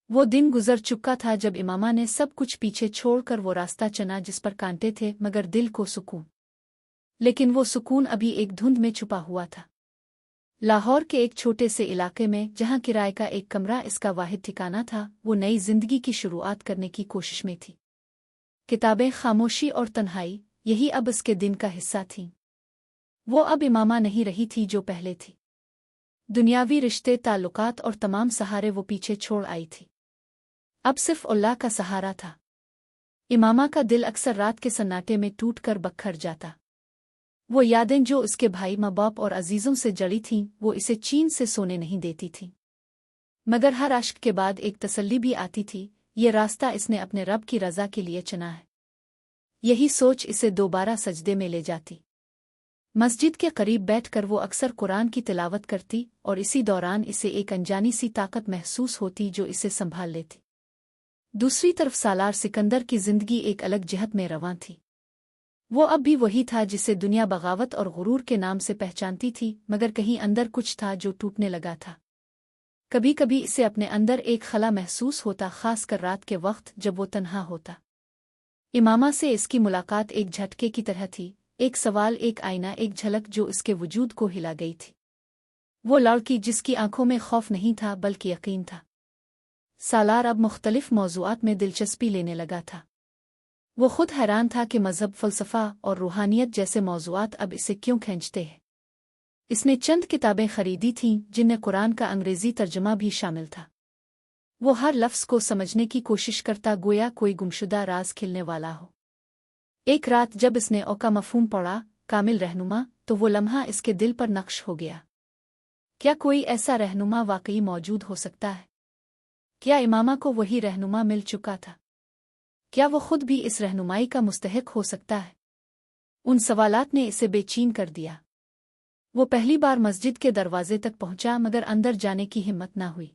वो दिन गुजर चुका था जब इमामा ने सब कुछ पीछे छोड़कर वो रास्ता चुना जिस पर कांटे थे मगर दिल को सुकून। लेकिन वो सुकून अभी एक धुंध में छुपा हुआ था। लाहौर के एक छोटे से इलाके में जहां किराए का एक कमरा इसका वाहिद ठिकाना था, वो नई जिंदगी की शुरुआत करने की कोशिश में थी। किताबें, खामोशी और तन्हाई, यही अब इसके दिन का हिस्सा थीं। वो अब इमामा नहीं रही थी जो पहले थी। दुनियावी रिश्ते, ताल्लुकात और तमाम सहारे वो पीछे छोड़ आई थी। अब सिर्फ अल्लाह का सहारा था। इमामा का दिल अक्सर रात के सन्नाटे में टूट कर बखर जाता। वो यादें जो उसके भाई, माँ बाप और अजीजों से जड़ी थीं, वो इसे चैन से सोने नहीं देती थीं। मगर हर अश्क के बाद एक तसल्ली भी आती थी, ये रास्ता इसने अपने रब की रज़ा के लिए चुना है। यही सोच इसे दोबारा सजदे में ले जाती। मस्जिद के करीब बैठकर वो अक्सर कुरान की तिलावत करती और इसी दौरान इसे एक अनजानी सी ताकत महसूस होती जो इसे संभाल लेती। दूसरी तरफ सालार सिकंदर की जिंदगी एक अलग जहत में रवां थी। वो अब भी वही था जिसे दुनिया बगावत और गुरूर के नाम से पहचानती थी, मगर कहीं अंदर कुछ था जो टूटने लगा था। कभी कभी इसे अपने अंदर एक खला महसूस होता, खासकर रात के वक्त जब वो तन्हा होता। इमामा से इसकी मुलाकात एक झटके की तरह थी, एक सवाल, एक आईना, एक झलक जो इसके वजूद को हिला गई थी। वो लड़की जिसकी आंखों में खौफ नहीं था बल्कि यकीन था। सालार अब मुख्तलिफ मौज़ूआत में दिलचस्पी लेने लगा था। वो खुद हैरान था कि मज़हब, फ़लसफ़ा और रूहानियत जैसे मौज़ूआत अब इसे क्यों खींचते हैं। इसने चंद किताबें खरीदी थीं जिनमें कुरान का अंग्रेज़ी तर्जुमा भी शामिल था। वो हर लफ्ज़ को समझने की कोशिश करता, गोया कोई गुमशुदा राज खिलने वाला हो। एक रात जब इसने औ का मफ़हूम पढ़ा, कामिल रहनुमा, तो वो लम्हा इसके दिल पर नक्श हो गया। क्या कोई ऐसा रहनुमा वाकई मौजूद हो सकता है? क्या इमामा को वही रहनुमा मिल चुका था? क्या वो खुद भी इस रहनुमाई का मुस्तहिक हो सकता है? उन सवालात ने इसे बेचैन कर दिया। वो पहली बार मस्जिद के दरवाजे तक पहुंचा, मगर अंदर जाने की हिम्मत न हुई।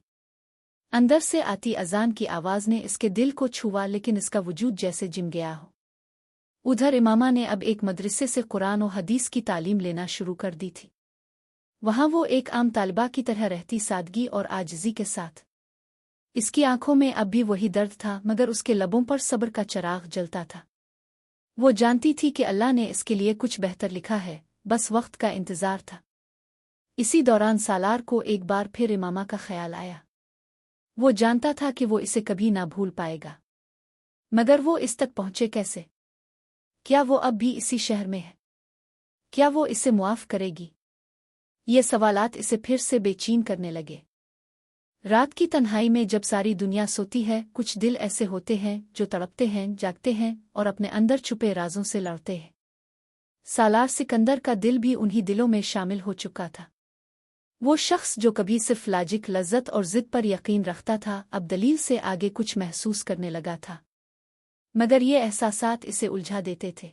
अंदर से आती अजान की आवाज ने इसके दिल को छुआ, लेकिन इसका वजूद जैसे जिम गया हो। उधर इमामा ने अब एक मदरसे से कुरान और हदीस की तालीम लेना शुरू कर दी थी। वहां वो एक आम तालिबा की तरह रहती, सादगी और आजिज़ी के साथ। इसकी आंखों में अब भी वही दर्द था, मगर उसके लबों पर सब्र का चिराग जलता था। वो जानती थी कि अल्लाह ने इसके लिए कुछ बेहतर लिखा है, बस वक्त का इंतजार था। इसी दौरान सालार को एक बार फिर इमामा का ख्याल आया। वो जानता था कि वो इसे कभी ना भूल पाएगा, मगर वो इस तक पहुंचे कैसे? क्या वो अब भी इसी शहर में है? क्या वो इसे मुआफ करेगी? ये सवालात इसे फिर से बेचैन करने लगे। रात की तन्हाई में जब सारी दुनिया सोती है, कुछ दिल ऐसे होते हैं जो तड़पते हैं, जागते हैं और अपने अंदर छुपे राजों से लड़ते हैं। सालार सिकंदर का दिल भी उन्हीं दिलों में शामिल हो चुका था। वो शख्स जो कभी सिर्फ लाजिक, लज्जत और जिद पर यकीन रखता था, अब दलील से आगे कुछ महसूस करने लगा था। मगर ये एहसासात इसे उलझा देते थे।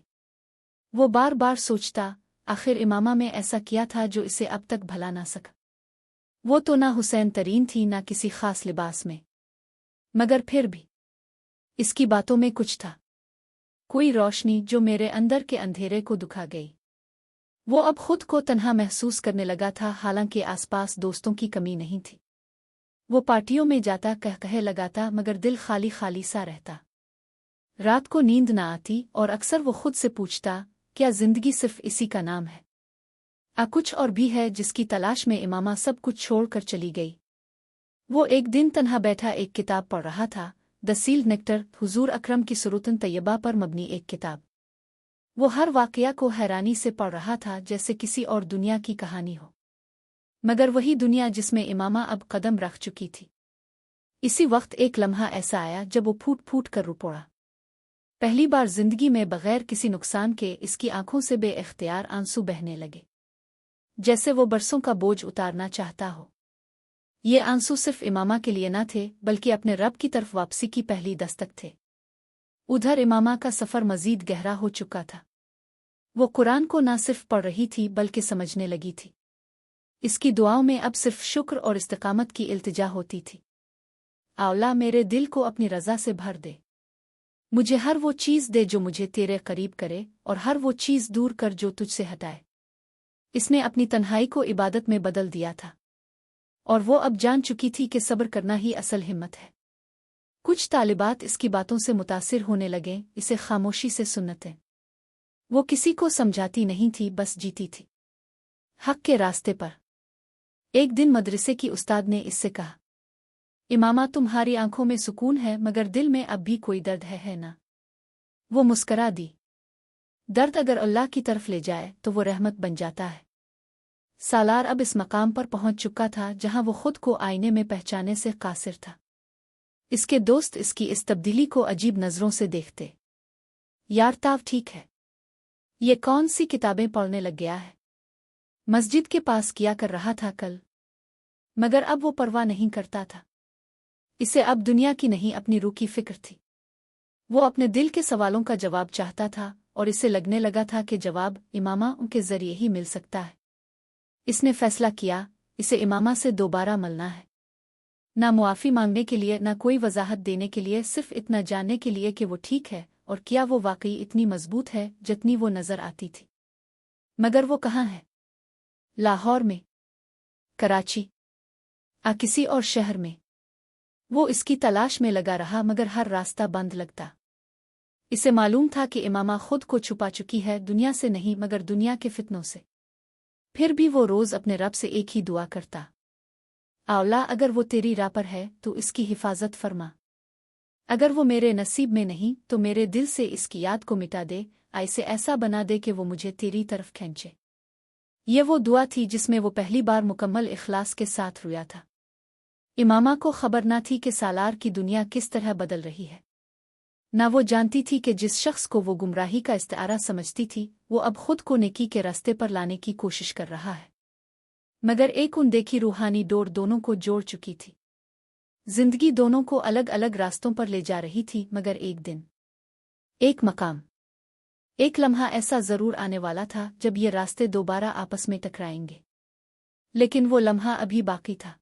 वो बार बार सोचता, आखिर इमामा में ऐसा किया था जो इसे अब तक भला ना सका। वो तो ना हुसैन तरीन थी, ना किसी खास लिबास में, मगर फिर भी इसकी बातों में कुछ था, कोई रोशनी जो मेरे अंदर के अंधेरे को दुखा गई। वो अब खुद को तन्हा महसूस करने लगा था, हालांकि आसपास दोस्तों की कमी नहीं थी। वो पार्टियों में जाता, कह लगाता, मगर दिल खाली खाली सा रहता। रात को नींद ना आती और अक्सर वो खुद से पूछता, क्या जिंदगी सिर्फ इसी का नाम है? कुछ और भी है जिसकी तलाश में इमामा सब कुछ छोड़कर चली गई। वो एक दिन तन्हा बैठा एक किताब पढ़ रहा था, द सील्ड नेक्टर, हुजूर अकरम की सुरूतन तैयबा पर मबनी एक किताब। वो हर वाकया को हैरानी से पढ़ रहा था, जैसे किसी और दुनिया की कहानी हो, मगर वही दुनिया जिसमें इमामा अब कदम रख चुकी थी। इसी वक्त एक लम्हा ऐसा आया जब वो फूट फूट कर रो पड़ा। पहली बार जिंदगी में बगैर किसी नुकसान के इसकी आंखों से बेइख्तियार आंसू बहने लगे, जैसे वो बरसों का बोझ उतारना चाहता हो। ये आंसू सिर्फ इमामा के लिए न थे, बल्कि अपने रब की तरफ वापसी की पहली दस्तक थे। उधर इमामा का सफ़र मजीद गहरा हो चुका था। वो कुरान को न सिर्फ पढ़ रही थी बल्कि समझने लगी थी। इसकी दुआओं में अब सिर्फ शुक्र और इस्तिकामत की इल्तिजा होती थी। अल्लाह, मेरे दिल को अपनी रज़ा से भर दे। मुझे हर वो चीज़ दे जो मुझे तेरे करीब करे, और हर वो चीज़ दूर कर जो तुझसे हटाए। इसने अपनी तन्हाई को इबादत में बदल दिया था, और वो अब जान चुकी थी कि सब्र करना ही असल हिम्मत है। कुछ तालिबात इसकी बातों से मुतासिर होने लगे, इसे खामोशी से सुनते। वो किसी को समझाती नहीं थी, बस जीती थी हक के रास्ते पर। एक दिन मदरसे की उस्ताद ने इससे कहा, इमामा तुम्हारी आंखों में सुकून है मगर दिल में अब भी कोई दर्द है ना? वो मुस्करा दी। दर्द अगर अल्लाह की तरफ ले जाए तो वो रहमत बन जाता है। सालार अब इस मकाम पर पहुंच चुका था जहां वो खुद को आईने में पहचाने से कासिर था। इसके दोस्त इसकी इस तब्दीली को अजीब नज़रों से देखते। यार ताव ठीक है, ये कौन सी किताबें पढ़ने लग गया है? मस्जिद के पास किया कर रहा था कल, मगर अब वो परवाह नहीं करता था। इसे अब दुनिया की नहीं अपनी रूह की फिक्र थी। वो अपने दिल के सवालों का जवाब चाहता था और इसे लगने लगा था कि जवाब इमामा उनके जरिए ही मिल सकता है। इसने फैसला किया, इसे इमामा से दोबारा मिलना है। ना मुआफ़ी मांगने के लिए, ना कोई वजाहत देने के लिए, सिर्फ इतना जानने के लिए कि वो ठीक है और क्या वो वाकई इतनी मजबूत है जितनी वो नज़र आती थी। मगर वो कहाँ है? लाहौर में, कराची, किसी और शहर में? वो इसकी तलाश में लगा रहा मगर हर रास्ता बंद लगता। इसे मालूम था कि इमामा खुद को छुपा चुकी है, दुनिया से नहीं मगर दुनिया के फितनों से। फिर भी वो रोज़ अपने रब से एक ही दुआ करता, अल्लाह अगर वो तेरी राह पर है तो इसकी हिफाजत फरमा, अगर वो मेरे नसीब में नहीं तो मेरे दिल से इसकी याद को मिटा दे, ऐसे ऐसा बना दे कि वो मुझे तेरी तरफ खींचे। ये वो दुआ थी जिसमें वो पहली बार मुकम्मल इखलास के साथ रोया था। इमामा को खबर न थी कि सालार की दुनिया किस तरह बदल रही है। न वो जानती थी कि जिस शख्स को वो गुमराही का इस्तारा समझती थी वो अब खुद को नेकी के रास्ते पर लाने की कोशिश कर रहा है। मगर एक अनदेखी रूहानी डोर दोनों को जोड़ चुकी थी। जिंदगी दोनों को अलग अलग रास्तों पर ले जा रही थी, मगर एक दिन, एक मकाम, एक लम्हा ऐसा जरूर आने वाला था जब ये रास्ते दोबारा आपस में टकराएंगे। लेकिन वो लम्हा अभी बाकी था।